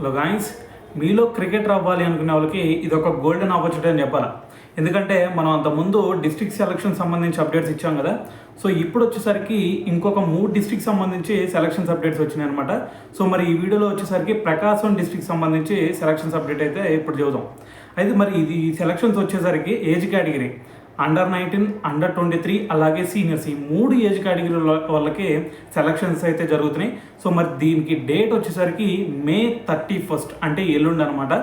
Hello guys, మీలో cricketer అవ్వాలి అనుకునే వాళ్ళకి ఇది ఒక గోల్డెన్ ఆపర్చునిటీ అని చెప్పాలి. ఎందుకంటే మనం అంతకుముందు డిస్ట్రిక్ట్ సెలక్షన్ సంబంధించి అప్డేట్స్ ఇచ్చాం కదా. సో ఇప్పుడు వచ్చేసరికి ఇంకొక 3 డిస్ట్రిక్ట్ సంబంధించి సెలక్షన్స్ అప్డేట్స్ వచ్చినాయి అనమాట. సో మరి ఈ వీడియోలో వచ్చేసరికి ప్రకాశం డిస్ట్రిక్ట్ సంబంధించి సెలక్షన్స్ అప్డేట్ అయితే ఇప్పుడు చూద్దాం. అయితే మరి ఇది సెలక్షన్స్ వచ్చేసరికి ఏజ్ కేటగిరీ అండర్-19, అండర్-23 అలాగే సీనియర్స్, ఈ 3 ఏజ్ కేటగిరీ వాళ్ళకి సెలక్షన్స్ అయితే జరుగుతున్నాయి. సో మరి దీనికి డేట్ వచ్చేసరికి మే 31 అంటే ఎల్లుండి అనమాట.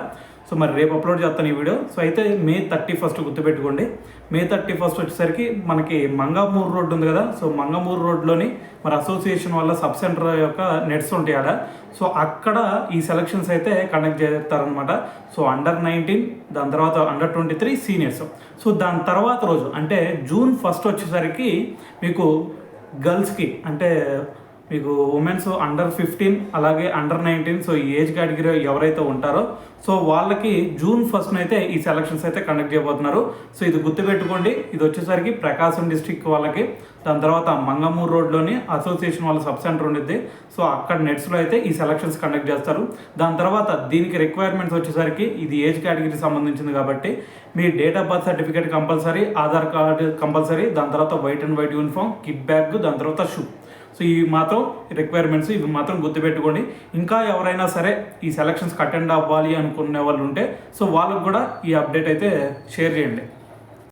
సో మరి రేపు అప్లోడ్ చేస్తాను ఈ వీడియో. సో అయితే మే 31 గుర్తుపెట్టుకోండి. మే 31 వచ్చేసరికి మనకి మంగామూరు రోడ్డు ఉంది కదా. సో మంగామూరు రోడ్లోని మరి అసోసియేషన్ వల్ల సబ్ సెంటర్ యొక్క నెట్స్ ఉంటాయి ఆడ. సో అక్కడ ఈ సెలక్షన్స్ అయితే కండక్ట్ చేస్తారనమాట. సో అండర్-19, దాని తర్వాత అండర్-23 సీనియర్స్. సో దాని తర్వాత రోజు అంటే జూన్ 1 వచ్చేసరికి మీకు గర్ల్స్కి అంటే మీకు ఉమెన్స్ అండర్-15 అలాగే అండర్-19, సో ఈ ఏజ్ కేటగిరీ ఎవరైతే ఉంటారో సో వాళ్ళకి జూన్ 1 అయితే ఈ సెలక్షన్స్ అయితే కండక్ట్ చేయబోతున్నారు. సో ఇది గుర్తుపెట్టుకోండి. ఇది వచ్చేసరికి ప్రకాశం డిస్ట్రిక్ట్ వాళ్ళకి, దాని తర్వాత మంగమూరు రోడ్లోని అసోసియేషన్ వాళ్ళ సబ్ సెంటర్ ఉండిద్ది. సో అక్కడ నెట్స్లో అయితే ఈ సెలక్షన్స్ కండక్ట్ చేస్తారు. దాని తర్వాత దీనికి రిక్వైర్మెంట్స్ వచ్చేసరికి ఇది ఏజ్ కేటగిరీకి సంబంధించింది కాబట్టి మీ date of birth certificate compulsory, Aadhaar card compulsory, దాని తర్వాత white and white uniform, kit bag, దాని తర్వాత షూ. సో ఇవి మాత్రం రిక్వైర్మెంట్స్, ఇవి మాత్రం గుర్తుపెట్టుకోండి. ఇంకా ఎవరైనా సరే ఈ సెలక్షన్స్కి అటెండ్ అవ్వాలి అనుకునే వాళ్ళు ఉంటే సో వాళ్ళకు కూడా ఈ అప్డేట్ అయితే షేర్ చేయండి.